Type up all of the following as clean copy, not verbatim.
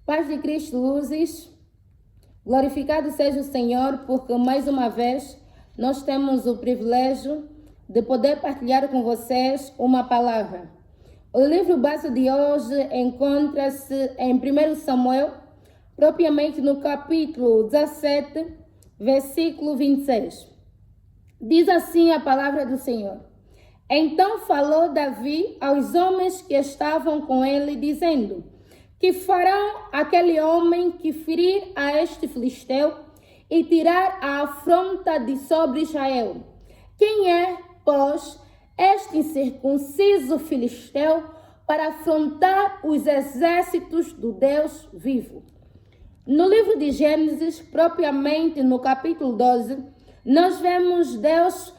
Paz de Cristo, luzes. Glorificado seja o Senhor, porque mais uma vez nós temos o privilégio de poder partilhar com vocês uma palavra. O livro base de hoje encontra-se em 1 Samuel, propriamente no capítulo 17, versículo 26. Diz assim a palavra do Senhor. Então falou Davi aos homens que estavam com ele, dizendo: que farão aquele homem que ferir a este filisteu e tirar a afronta de sobre Israel? Quem é, pois, este incircunciso filisteu para afrontar os exércitos do Deus vivo? No livro de Gênesis, propriamente no capítulo 12, nós vemos Deus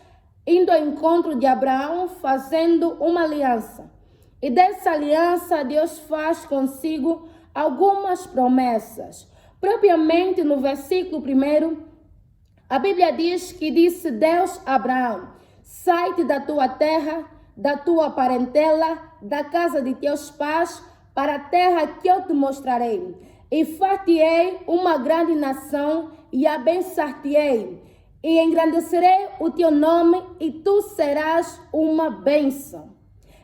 indo ao encontro de Abraão, fazendo uma aliança. E dessa aliança, Deus faz consigo algumas promessas. Propriamente no versículo 1, a Bíblia diz que disse Deus a Abraão: sai-te da tua terra, da tua parentela, da casa de teus pais, para a terra que eu te mostrarei. E far-te-ei uma grande nação, e abençoar-te-ei, e engrandecerei o teu nome, e tu serás uma bênção.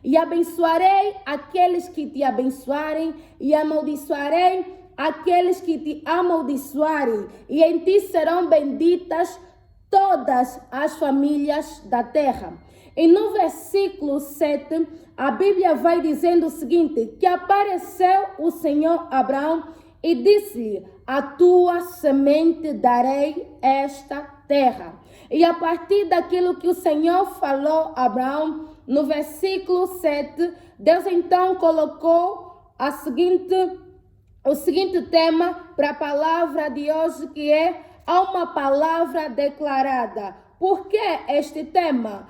E abençoarei aqueles que te abençoarem, e amaldiçoarei aqueles que te amaldiçoarem, e em ti serão benditas todas as famílias da terra. E no versículo 7, a Bíblia vai dizendo o seguinte: que apareceu o Senhor a Abraão e disse-lhe: a tua semente darei esta terra. E a partir daquilo que o Senhor falou a Abraão, no versículo 7, Deus então colocou o seguinte tema para a palavra de hoje, que é uma palavra declarada. Por que este tema?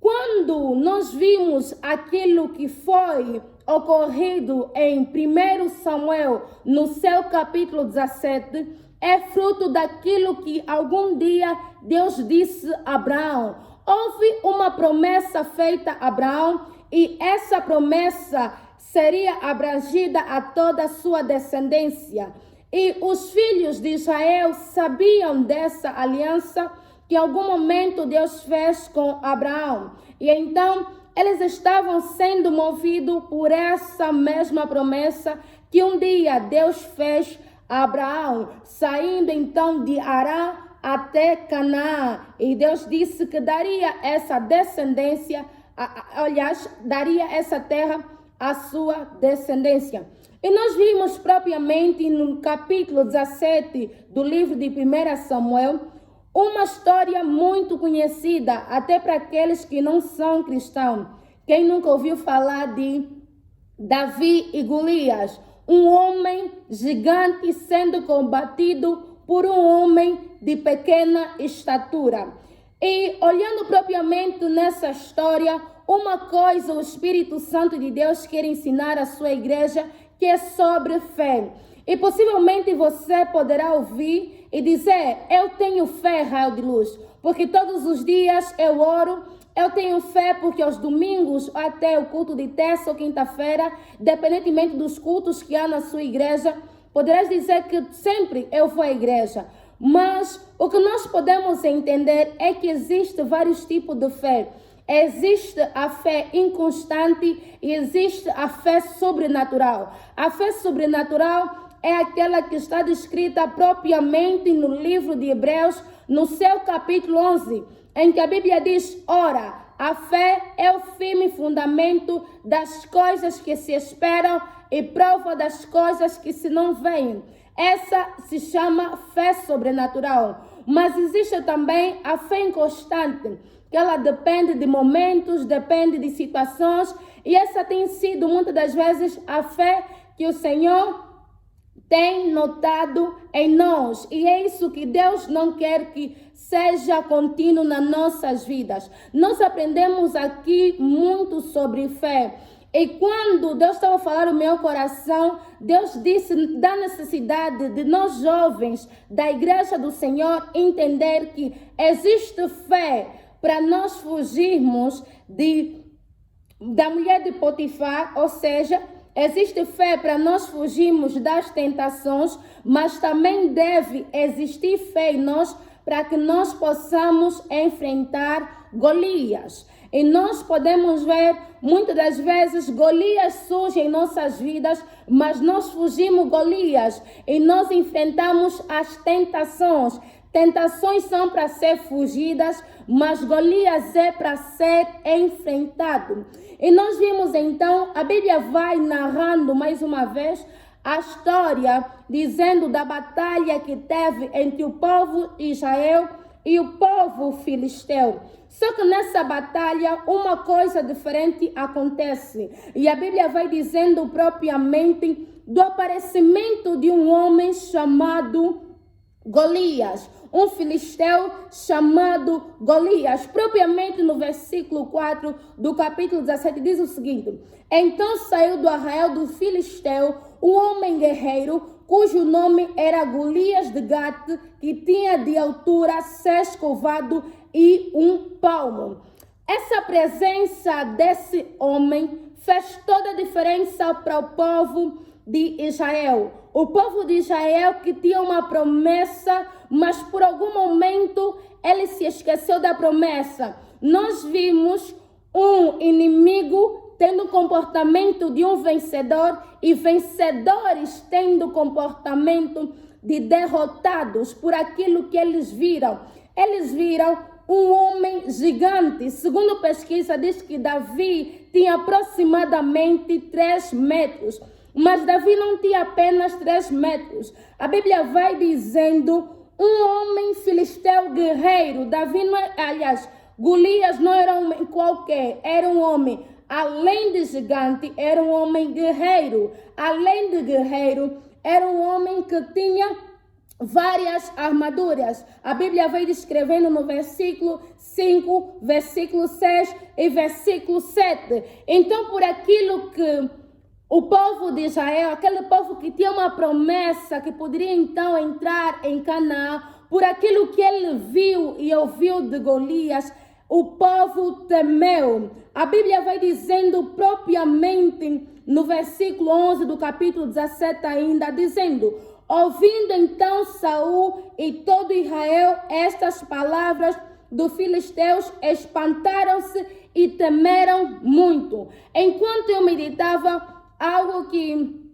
Quando nós vimos aquilo que foi ocorrido em 1 Samuel, no seu capítulo 17, é fruto daquilo que algum dia Deus disse a Abraão. Houve uma promessa feita a Abraão e essa promessa seria abrangida a toda a sua descendência. E os filhos de Israel sabiam dessa aliança que em algum momento Deus fez com Abraão. E então eles estavam sendo movidos por essa mesma promessa que um dia Deus fez a Abraão, saindo então de Arã até Canaã. E Deus disse que daria essa descendência, aliás, daria essa terra à sua descendência. E nós vimos propriamente no capítulo 17 do livro de 1 Samuel, uma história muito conhecida até para aqueles que não são cristãos. Quem nunca ouviu falar de Davi e Golias? Um homem gigante sendo combatido por um homem de pequena estatura. E olhando propriamente nessa história, uma coisa o Espírito Santo de Deus quer ensinar à sua igreja, que é sobre fé. E possivelmente você poderá ouvir e dizer: eu tenho fé, raio de luz, porque todos os dias eu oro. Eu tenho fé porque aos domingos, até o culto de terça ou quinta-feira, independentemente dos cultos que há na sua igreja, poderás dizer que sempre eu vou à igreja. Mas o que nós podemos entender é que existe vários tipos de fé. Existe a fé inconstante e existe a fé sobrenatural. A fé sobrenatural é aquela que está descrita propriamente no livro de Hebreus, no seu capítulo 11, em que a Bíblia diz: ora, a fé é o firme fundamento das coisas que se esperam e prova das coisas que se não veem. Essa se chama fé sobrenatural. Mas existe também a fé inconstante, que ela depende de momentos, depende de situações, e essa tem sido muitas das vezes a fé que o Senhor tem notado em nós, e é isso que Deus não quer que seja contínuo nas nossas vidas. Nós aprendemos aqui muito sobre fé, e quando Deus estava a falar no meu coração, Deus disse da necessidade de nós jovens da igreja do Senhor entender que existe fé para nós fugirmos da mulher de Potifar, ou seja, existe fé para nós fugirmos das tentações, mas também deve existir fé em nós para que nós possamos enfrentar Golias. E nós podemos ver, muitas das vezes, Golias surge em nossas vidas, mas nós fugimos Golias e nós enfrentamos as tentações. Tentações são para ser fugidas, mas Golias é para ser enfrentado. E nós vimos então, a Bíblia vai narrando mais uma vez a história, dizendo da batalha que teve entre o povo de Israel e o povo filisteu. Só que nessa batalha uma coisa diferente acontece. E a Bíblia vai dizendo propriamente do aparecimento de um homem chamado Golias, um filisteu chamado Golias. Propriamente no versículo 4 do capítulo 17 diz o seguinte: então saiu do arraial do filisteu um homem guerreiro, cujo nome era Golias de Gate, que tinha de altura 6 covados e 1 palmo. Essa presença desse homem fez toda a diferença para o povo de Israel. O povo de Israel que tinha uma promessa, mas por algum momento ele se esqueceu da promessa. Nós vimos um inimigo tendo o comportamento de um vencedor e vencedores tendo o comportamento de derrotados por aquilo que eles viram. Eles viram um homem gigante. Segundo pesquisa, diz que Davi tinha aproximadamente 3 metros. Mas Davi não tinha apenas 3 metros. A Bíblia vai dizendo um homem filisteu guerreiro. Davi não é, aliás, Golias não era um homem qualquer, era um homem, além de gigante, era um homem guerreiro. Além de guerreiro, era um homem que tinha várias armaduras. A Bíblia vai descrevendo no versículo 5, versículo 6 e versículo 7. Então, por aquilo que o povo de Israel, aquele povo que tinha uma promessa que poderia então entrar em Canaã, por aquilo que ele viu e ouviu de Golias, o povo temeu. A Bíblia vai dizendo propriamente no versículo 11 do capítulo 17 ainda, dizendo: ouvindo então Saul e todo Israel estas palavras dos filisteus, espantaram-se e temeram muito. Enquanto eu meditava, algo que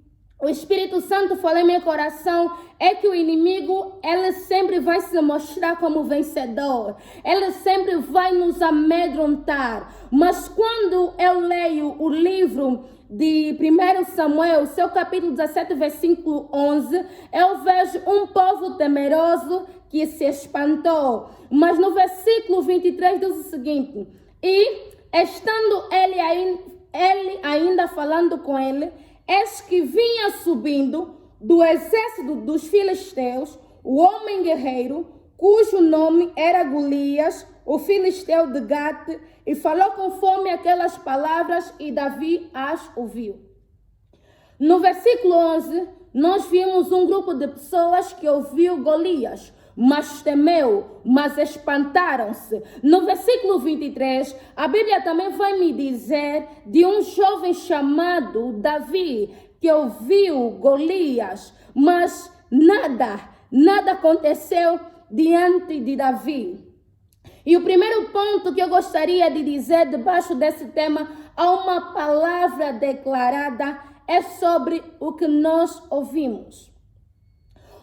o Espírito Santo falou em meu coração é que o inimigo, ele sempre vai se mostrar como vencedor. Ele sempre vai nos amedrontar. Mas quando eu leio o livro de 1 Samuel, seu capítulo 17, versículo 11, eu vejo um povo temeroso que se espantou. Mas no versículo 23 diz o seguinte: e estando ele ainda falando com ele, eis que vinha subindo do exército dos filisteus o homem guerreiro, cujo nome era Golias, o filisteu de Gate, e falou conforme aquelas palavras, e Davi as ouviu. No versículo 11, nós vimos um grupo de pessoas que ouviu Golias, mas temeu, mas espantaram-se. No versículo 23, a Bíblia também vai me dizer de um jovem chamado Davi, que ouviu Golias, mas nada aconteceu diante de Davi. E o primeiro ponto que eu gostaria de dizer debaixo desse tema, há uma palavra declarada, é sobre o que nós ouvimos.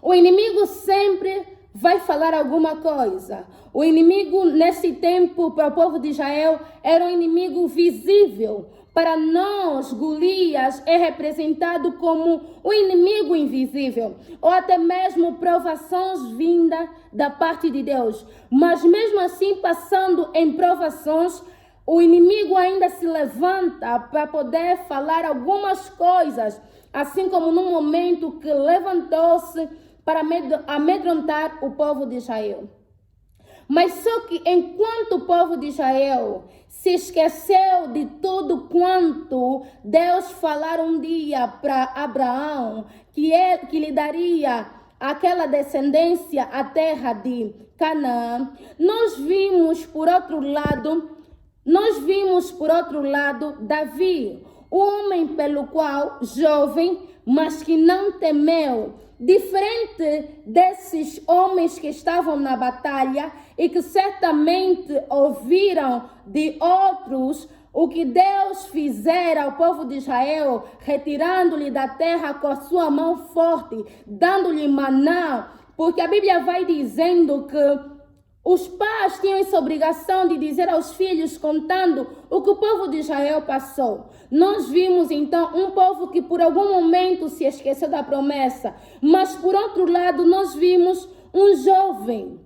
O inimigo sempre vai falar alguma coisa. O inimigo nesse tempo para o povo de Israel era um inimigo visível. Para nós, Golias é representado como um inimigo invisível, ou até mesmo provações vindas da parte de Deus. Mas mesmo assim, passando em provações, o inimigo ainda se levanta para poder falar algumas coisas, assim como no momento que levantou-se para amedrontar o povo de Israel. Mas só que enquanto o povo de Israel se esqueceu de tudo quanto Deus falara um dia para Abraão, que lhe daria aquela descendência, a terra de Canaã, nós vimos por outro lado Davi, o homem pelo qual, jovem, mas que não temeu, diferente desses homens que estavam na batalha e que certamente ouviram de outros o que Deus fizera ao povo de Israel, retirando-lhe da terra com a sua mão forte, dando-lhe maná, porque a Bíblia vai dizendo que os pais tinham essa obrigação de dizer aos filhos, contando o que o povo de Israel passou. Nós vimos então um povo que por algum momento se esqueceu da promessa, mas por outro lado nós vimos um jovem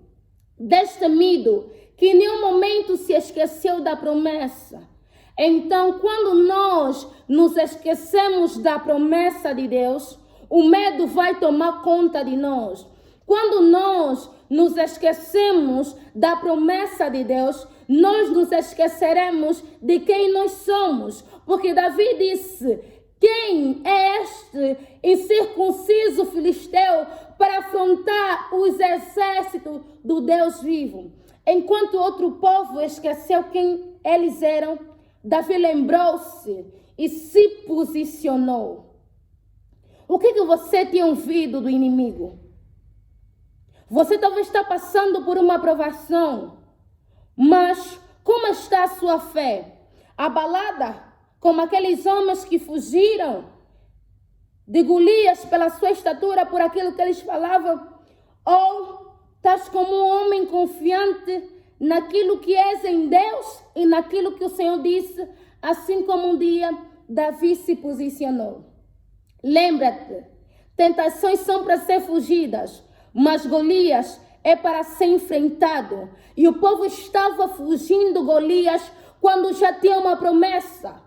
destemido que em nenhum momento se esqueceu da promessa. Então, quando nós nos esquecemos da promessa de Deus, o medo vai tomar conta de nós. Quando nós nos esquecemos da promessa de Deus, nós nos esqueceremos de quem nós somos. Porque Davi disse: quem é este incircunciso filisteu para afrontar os exércitos do Deus vivo? Enquanto outro povo esqueceu quem eles eram, Davi lembrou-se e se posicionou. O que você tem ouvido do inimigo? Você talvez está passando por uma provação, mas como está a sua fé? Abalada, como aqueles homens que fugiram de Golias pela sua estatura, por aquilo que eles falavam? Ou estás como um homem confiante naquilo que és em Deus e naquilo que o Senhor disse, assim como um dia Davi se posicionou? Lembra-te, tentações são para ser fugidas, mas Golias é para ser enfrentado. E o povo estava fugindo Golias quando já tinha uma promessa.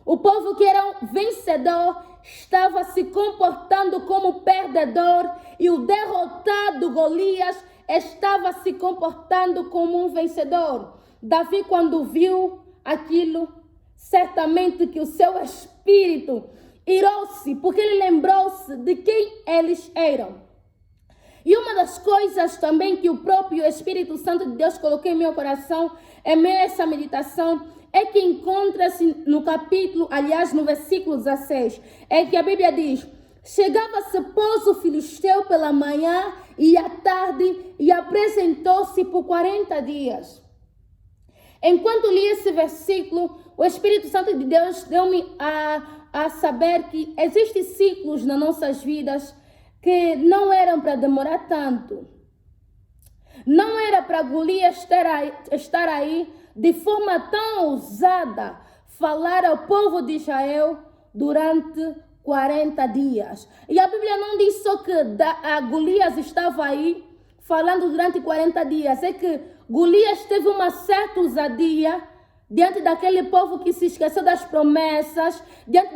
O povo que era um vencedor estava se comportando como perdedor, e o derrotado Golias estava se comportando como um vencedor. Davi, quando viu aquilo, certamente que o seu espírito irou-se, porque ele lembrou-se de quem eles eram. E uma das coisas também que o próprio Espírito Santo de Deus colocou em meu coração, em meio a essa meditação, é que encontra-se no capítulo, aliás, no versículo 16, é que a Bíblia diz: chegava-se, pois, o filisteu pela manhã e à tarde, e apresentou-se por 40 dias. Enquanto li esse versículo, o Espírito Santo de Deus deu-me a saber que existem ciclos nas nossas vidas que não eram para demorar tanto. Não era para Golias estar aí de forma tão ousada, falar ao povo de Israel durante 40 dias. E a Bíblia não diz só que Golias estava aí falando durante 40 dias. É que Golias teve uma certa ousadia diante daquele povo que se esqueceu das promessas, diante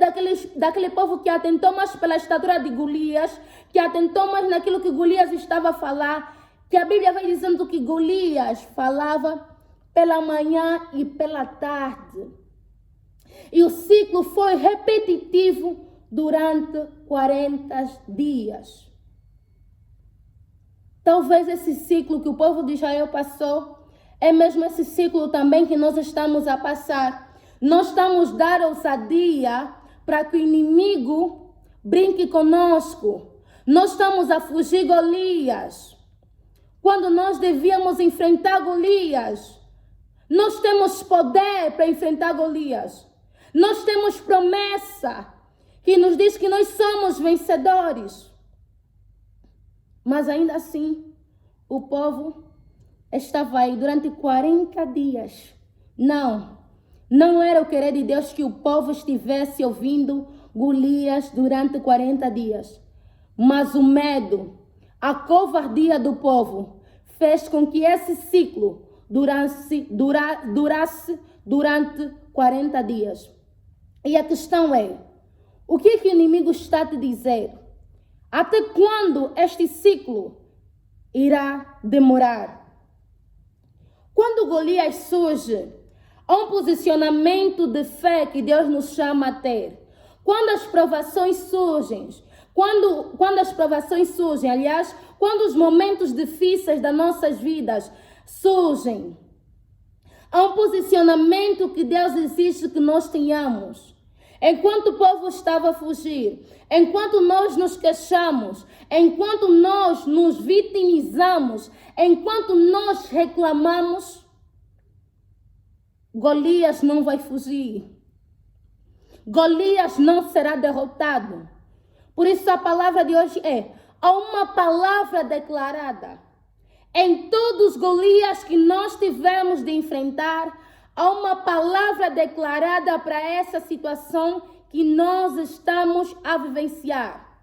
daquele povo que atentou mais pela estatura de Golias, que atentou mais naquilo que Golias estava a falar, que a Bíblia vai dizendo que Golias falava pela manhã e pela tarde. E o ciclo foi repetitivo durante 40 dias. Talvez esse ciclo que o povo de Israel passou é mesmo esse ciclo também que nós estamos a passar. Nós estamos a dar ousadia para que o inimigo brinque conosco. Nós estamos a fugir Golias, quando nós devíamos enfrentar Golias. Nós temos poder para enfrentar Golias. Nós temos promessa que nos diz que nós somos vencedores. Mas ainda assim, o povo estava aí durante 40 dias. Não era o querer de Deus que o povo estivesse ouvindo Golias durante 40 dias. Mas o medo, a covardia do povo fez com que esse ciclo durasse durante 40 dias. E a questão é, o que o inimigo está a te dizer? Até quando este ciclo irá demorar? Quando Golias surge, há um posicionamento de fé que Deus nos chama a ter. Quando as provações surgem, aliás, quando os momentos difíceis das nossas vidas surgem, há um posicionamento que Deus exige que nós tenhamos. enquanto o povo estava a fugir, enquanto nós nos queixamos, enquanto nós nos vitimizamos, enquanto nós reclamamos, Golias não vai fugir. Golias não será derrotado. Por isso a palavra de hoje é: há uma palavra declarada. Em todos os Golias que nós tivemos de enfrentar, há uma palavra declarada para essa situação que nós estamos a vivenciar.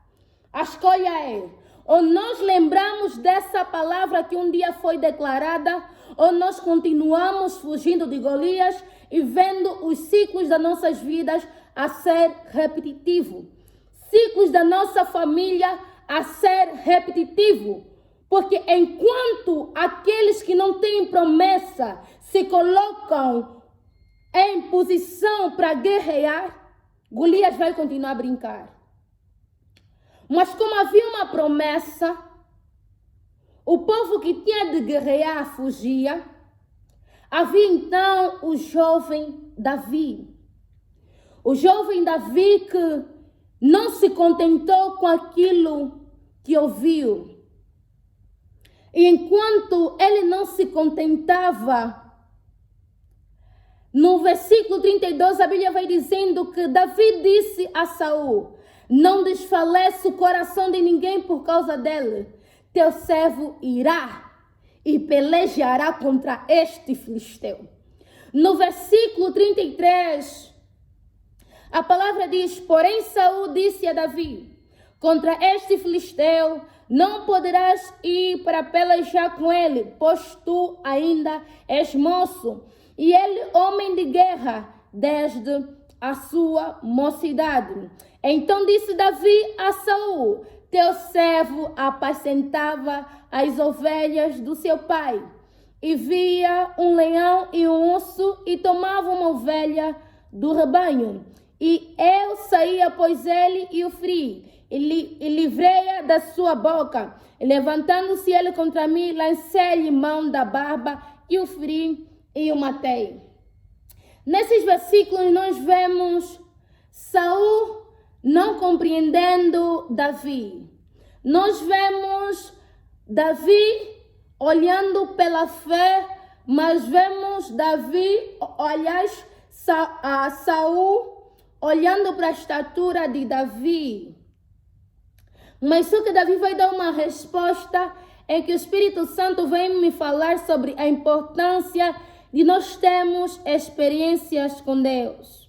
A escolha é: ou nós lembramos dessa palavra que um dia foi declarada, ou nós continuamos fugindo de Golias e vendo os ciclos das nossas vidas a ser repetitivo. Ciclos da nossa família a ser repetitivo. Porque enquanto aqueles que não têm promessa se colocam em posição para guerrear, Golias vai continuar a brincar. Mas como havia uma promessa, o povo que tinha de guerrear fugia. Havia então o jovem Davi. O jovem Davi que não se contentou com aquilo que ouviu. E enquanto ele não se contentava, no versículo 32 a Bíblia vai dizendo que Davi disse a Saul: não desfaleça o coração de ninguém por causa dele. Teu servo irá e pelejará contra este filisteu. No versículo 33, a palavra diz: porém Saul disse a Davi: contra este filisteu não poderás ir para pelejar com ele, pois tu ainda és moço, e ele homem de guerra desde a sua mocidade. Então disse Davi a Saul: teu servo apacentava as ovelhas do seu pai, e via um leão e um urso, e tomava uma ovelha do rebanho. E eu saía após ele e o feri, e livrei-a da sua boca. E levantando-se ele contra mim, lancei-lhe mão da barba, e o feri e o matei. Nesses versículos nós vemos Saul não compreendendo Davi. Nós vemos Davi olhando pela fé, mas vemos Davi, aliás, Saul olhando para a estatura de Davi. Mas só que Davi vai dar uma resposta em que o Espírito Santo vem me falar sobre a importância de nós termos experiências com Deus.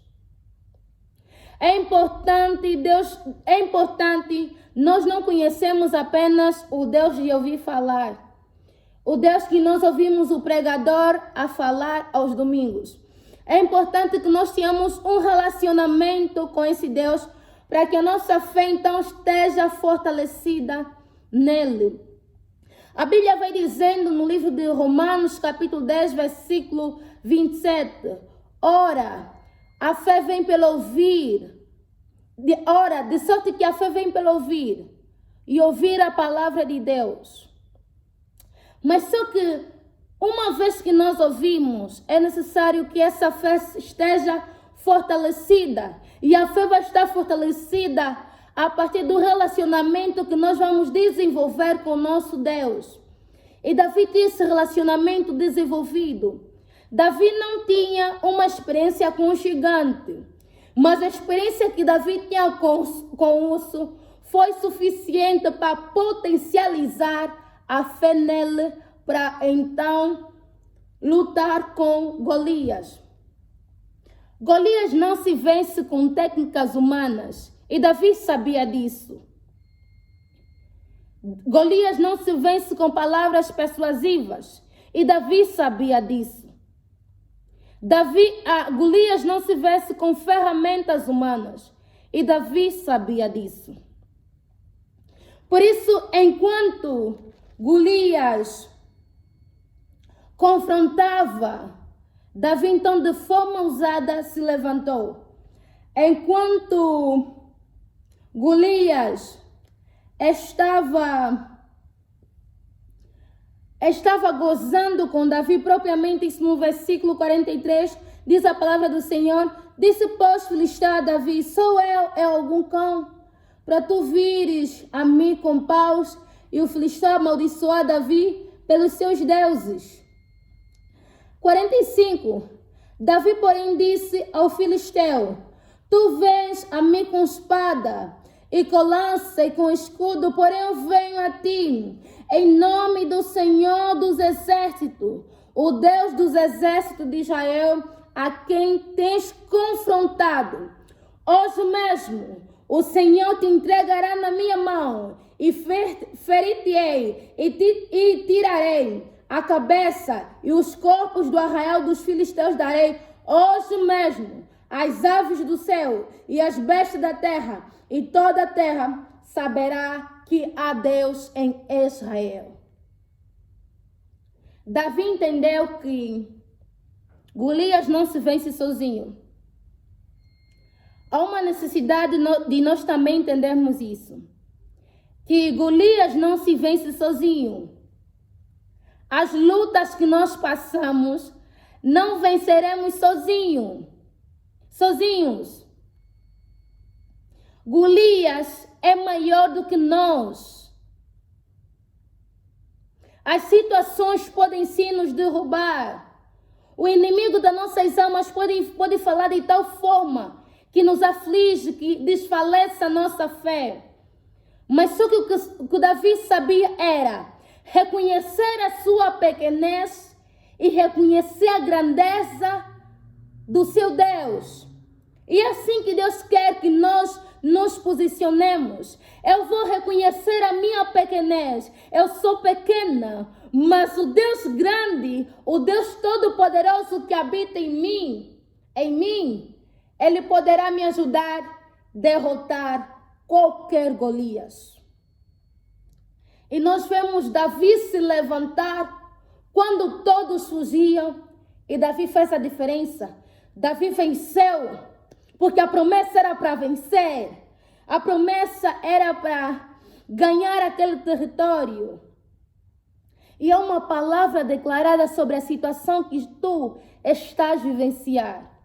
É importante nós não conhecemos apenas o Deus de ouvir falar, o Deus que nós ouvimos o pregador a falar aos domingos. É importante que nós tenhamos um relacionamento com esse Deus para que a nossa fé então esteja fortalecida nele. A Bíblia vai dizendo no livro de Romanos, capítulo 10, versículo 27, ora, a fé vem pelo ouvir, de sorte que a fé vem pelo ouvir, e ouvir a palavra de Deus. Mas só que, uma vez que nós ouvimos, é necessário que essa fé esteja fortalecida. E a fé vai estar fortalecida a partir do relacionamento que nós vamos desenvolver com o nosso Deus. E Davi tinha esse relacionamento desenvolvido. Davi não tinha uma experiência com o gigante, mas a experiência que Davi tinha com o urso foi suficiente para potencializar a fé nele, para então lutar com Golias. Golias não se vence com técnicas humanas, e Davi sabia disso. Golias não se vence com palavras persuasivas, e Davi sabia disso. Golias não se vence com ferramentas humanas, e Davi sabia disso. Por isso, enquanto Golias confrontava, Davi então de forma ousada se levantou. Enquanto Golias estava gozando com Davi, propriamente isso no versículo 43, diz a palavra do Senhor: Disse, pois, Filisteu a Davi: sou eu, é algum cão, para tu vires a mim com paus? E o Filisteu amaldiçoou a Davi pelos seus deuses. 45. Davi, porém, disse ao Filisteu: tu vens a mim com espada e com lança e com escudo, porém eu venho a ti em nome do Senhor dos exércitos, o Deus dos exércitos de Israel, a quem tens confrontado. Hoje mesmo o Senhor te entregará na minha mão, e ferir-te-ei, e tirarei a cabeça e os corpos do arraial dos filisteus darei hoje mesmo às aves do céu e às bestas da terra, e toda a terra saberá que há Deus em Israel. Davi entendeu que Golias não se vence sozinho. Há uma necessidade de nós também entendermos isso. Que Golias não se vence sozinho. As lutas que nós passamos, não venceremos sozinhos. Golias é maior do que nós. As situações podem sim nos derrubar. O inimigo das nossas almas pode falar de tal forma que nos aflige, que desfalece a nossa fé. Mas só que o que Davi sabia era reconhecer a sua pequenez e reconhecer a grandeza do seu Deus. E é assim que Deus quer que nós nos posicionemos. Eu vou reconhecer a minha pequenez. Eu sou pequena, mas o Deus grande, o Deus todo-poderoso que habita em mim, Ele poderá me ajudar a derrotar qualquer Golias. E nós vemos Davi se levantar quando todos fugiam, e Davi fez a diferença. Davi venceu, porque a promessa era para vencer. A promessa era para ganhar aquele território. E é uma palavra declarada sobre a situação que tu estás vivenciar.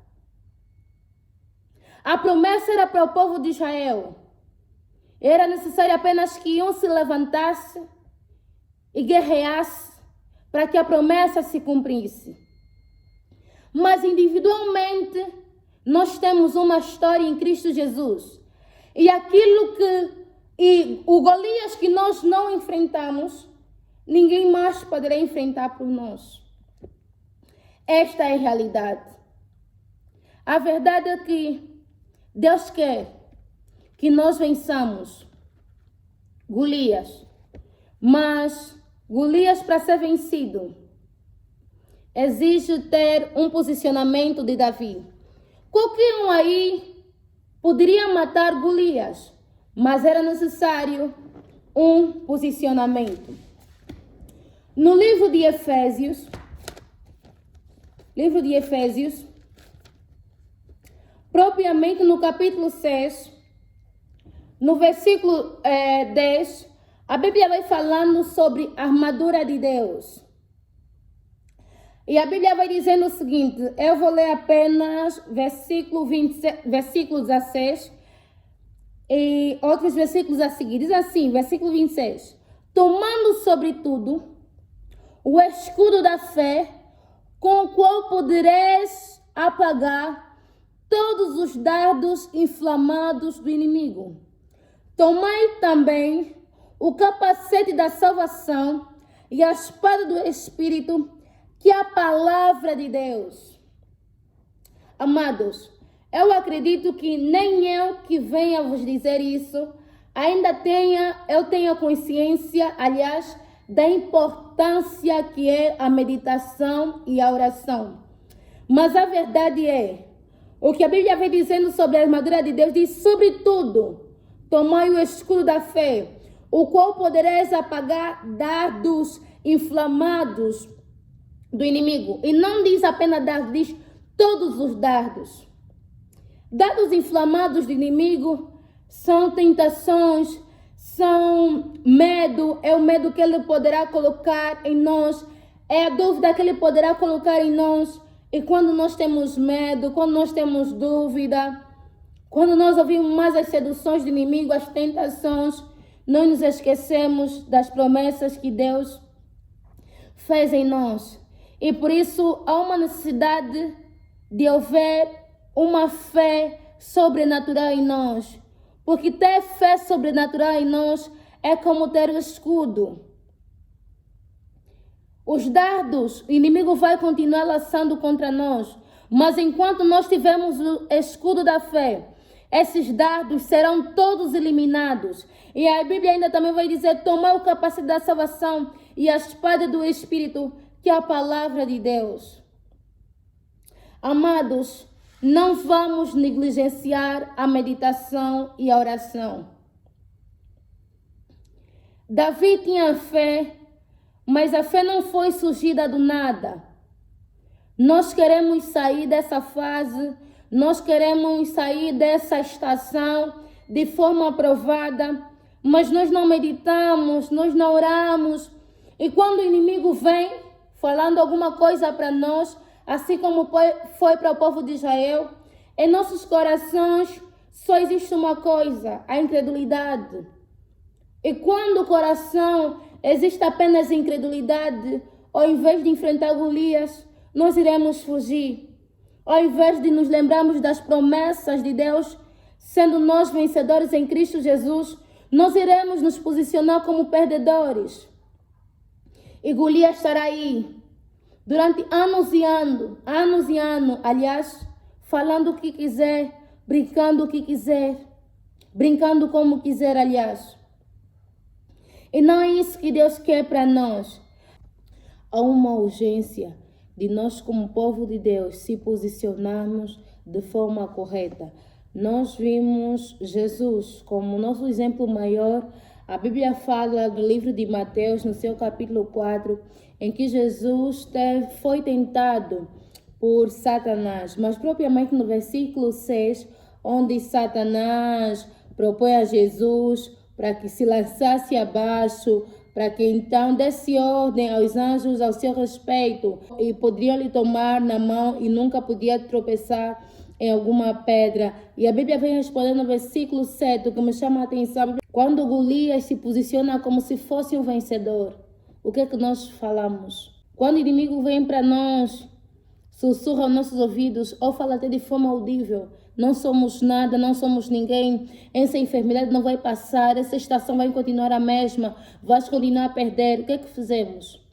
A promessa era para o povo de Israel. Era necessário apenas que um se levantasse e guerreasse para que a promessa se cumprisse. Mas individualmente, nós temos uma história em Cristo Jesus. E o Golias que nós não enfrentamos, ninguém mais poderá enfrentar por nós. Esta é a realidade. A verdade é que Deus quer que nós vençamos Golias. Mas Golias, para ser vencido, exige ter um posicionamento de Davi. Qualquer um aí poderia matar Golias, mas era necessário um posicionamento. No livro de Efésios, propriamente no capítulo 6, no versículo 10, a Bíblia vai falando sobre a armadura de Deus. E a Bíblia vai dizendo o seguinte, eu vou ler apenas versículo 16 e outros versículos a seguir. Diz assim, versículo 26. Tomando sobretudo o escudo da fé, com o qual podereis apagar todos os dardos inflamados do inimigo. Tomai também o capacete da salvação e a espada do Espírito, que é a palavra de Deus. Amados, eu acredito que nem eu que venha vos dizer isso, eu tenha consciência, aliás, da importância que é a meditação e a oração. Mas a verdade é, o que a Bíblia vem dizendo sobre a armadura de Deus, diz, sobretudo, tomai o escudo da fé, o qual podereis apagar dardos inflamados do inimigo. E não diz apenas dardos, diz todos os dardos. Dardos inflamados do inimigo são tentações, são medo, é o medo que ele poderá colocar em nós, é a dúvida que ele poderá colocar em nós, E quando nós temos medo, quando nós temos dúvida, quando nós ouvimos mais as seduções do inimigo, as tentações, nós nos esquecemos das promessas que Deus fez em nós. E por isso há uma necessidade de haver uma fé sobrenatural em nós. Porque ter fé sobrenatural em nós é como ter o escudo. Os dardos, o inimigo vai continuar lançando contra nós. Mas enquanto nós tivermos o escudo da fé, esses dardos serão todos eliminados. E a Bíblia ainda também vai dizer: tomar o capacete da salvação e a espada do Espírito, que é a palavra de Deus. Amados, não vamos negligenciar a meditação e a oração. Davi tinha fé, mas a fé não foi surgida do nada. Nós queremos sair dessa fase, nós queremos sair dessa estação de forma aprovada, mas nós não meditamos, nós não oramos. E quando o inimigo vem falando alguma coisa para nós, assim como foi para o povo de Israel, em nossos corações só existe uma coisa: a incredulidade. E quando o coração existe apenas incredulidade, ao invés de enfrentar Golias, nós iremos fugir. Ao invés de nos lembrarmos das promessas de Deus, sendo nós vencedores em Cristo Jesus, nós iremos nos posicionar como perdedores. E Golias estará aí durante anos e anos, aliás, falando o que quiser, brincando o que quiser, brincando como quiser, aliás. E não é isso que Deus quer para nós. Há uma urgência de nós, como povo de Deus, se posicionarmos de forma correta. Nós vimos Jesus como nosso exemplo maior. A Bíblia fala no livro de Mateus, no seu capítulo 4, em que Jesus foi tentado por Satanás, mas propriamente no versículo 6, onde Satanás propõe a Jesus para que se lançasse abaixo, para que então desse ordem aos anjos ao seu respeito e poderiam lhe tomar na mão e nunca podia tropeçar em alguma pedra. E a Bíblia vem respondendo no versículo 7, o que me chama a atenção: quando Golias se posiciona como se fosse um vencedor, o que é que nós falamos? Quando o inimigo vem para nós, sussurra aos nossos ouvidos ou fala até de forma audível: não somos nada, não somos ninguém, essa enfermidade não vai passar, essa estação vai continuar a mesma, vais continuar a perder. O que é que fizemos?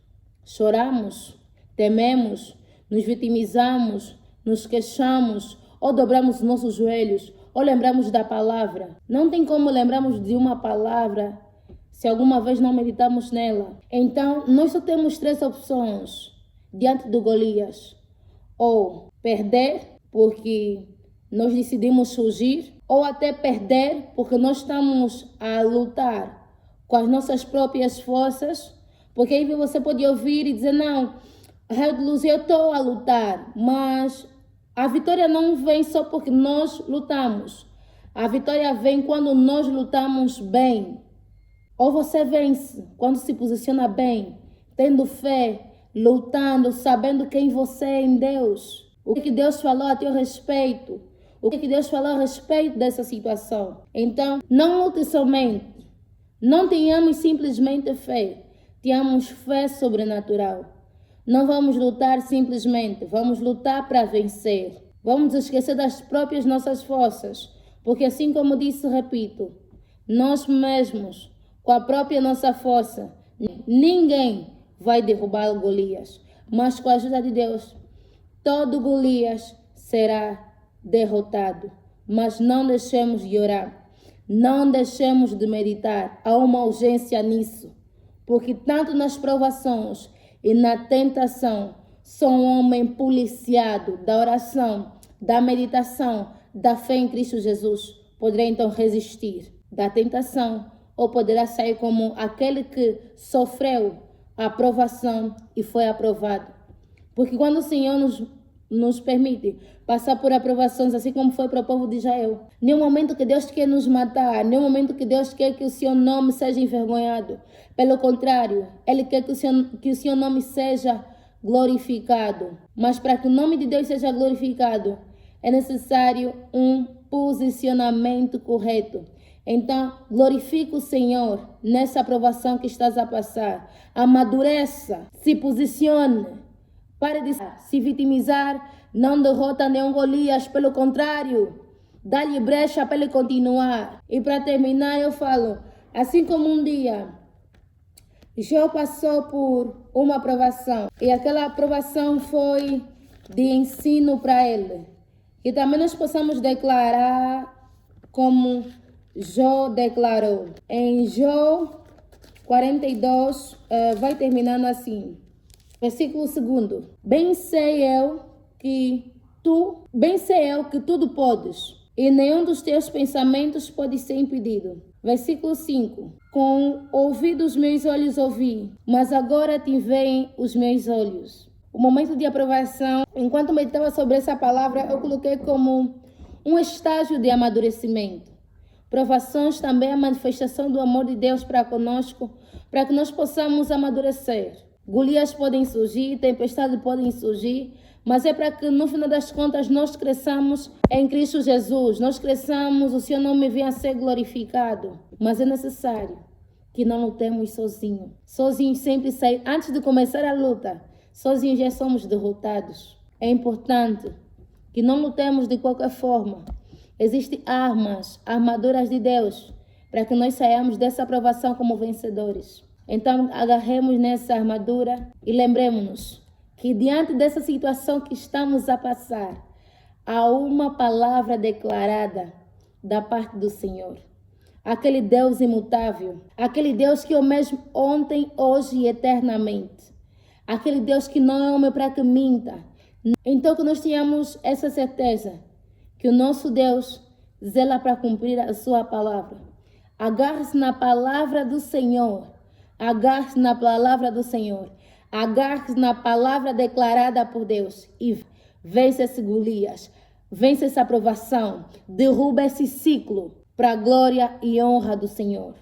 Choramos, tememos, nos vitimizamos, nos queixamos, ou dobramos os nossos joelhos, ou lembramos da palavra. Não tem como lembrarmos de uma palavra se alguma vez não meditamos nela. Então, nós só temos 3 opções diante do Golias: ou perder, porque nós decidimos fugir, ou até perder porque nós estamos a lutar com as nossas próprias forças, porque aí você pode ouvir e dizer: não, Luz, eu estou a lutar, mas a vitória não vem só porque nós lutamos. A vitória vem quando nós lutamos bem. Ou você vence quando se posiciona bem, tendo fé, lutando, sabendo quem você é em Deus. O que Deus falou a teu respeito. O que Deus falou a respeito dessa situação. Então, não lute somente. Não tenhamos simplesmente fé. Tenhamos fé sobrenatural. Não vamos lutar simplesmente. Vamos lutar para vencer. Vamos esquecer das próprias nossas forças. Porque assim como disse, repito, nós mesmos, com a própria nossa força, ninguém vai derrubar o Golias. Mas com a ajuda de Deus, todo Golias será derrotado. Mas não deixemos de orar, não deixemos de meditar. Há uma urgência nisso, porque tanto nas provações e na tentação, só um homem policiado da oração, da meditação, da fé em Cristo Jesus poderá então resistir da tentação, ou poderá sair como aquele que sofreu a provação e foi aprovado. Porque quando o Senhor nos permite passar por aprovações, assim como foi para o povo de Israel, nenhum momento que Deus quer nos matar, nenhum momento que Deus quer que o seu nome seja envergonhado. Pelo contrário, Ele quer que o seu nome seja glorificado. Mas para que o nome de Deus seja glorificado, é necessário um posicionamento correto. Então, glorifica o Senhor nessa aprovação que estás a passar. Amadureça, se posicione. Pare de se vitimizar, não derrota nenhum Golias, pelo contrário, dá-lhe brecha para ele continuar. E para terminar, eu falo, assim como um dia Jó passou por uma aprovação, e aquela aprovação foi de ensino para ele, que também nós possamos declarar como Jó declarou. Em Jó 42, vai terminando assim. Versículo 2. Bem sei eu que tudo podes, e nenhum dos teus pensamentos pode ser impedido. Versículo 5. Com ouvidos meus olhos ouvi, mas agora te veem os meus olhos. O momento de aprovação, enquanto meditava sobre essa palavra, eu coloquei como um estágio de amadurecimento. Provações também é a manifestação do amor de Deus para conosco, para que nós possamos amadurecer. Golias podem surgir, tempestades podem surgir, mas é para que no final das contas nós cresçamos em Cristo Jesus, nós cresçamos, o seu nome venha a ser glorificado. Mas é necessário que não lutemos sozinhos. Sozinhos sempre sair, antes de começar a luta, sozinhos já somos derrotados. É importante que não lutemos de qualquer forma. Existem armaduras de Deus, para que nós saiamos dessa aprovação como vencedores. Então, agarremos nessa armadura e lembremos-nos que diante dessa situação que estamos a passar, há uma palavra declarada da parte do Senhor. Aquele Deus imutável, aquele Deus que é o mesmo ontem, hoje e eternamente. Aquele Deus que não é homem para que minta. Então, que nós tenhamos essa certeza que o nosso Deus zela para cumprir a sua palavra. Agarre-se na palavra do Senhor. Agarre-se na palavra do Senhor. Agarre-se na palavra declarada por Deus. E vence esse Golias. Vence essa aprovação. Derruba esse ciclo para a glória e honra do Senhor.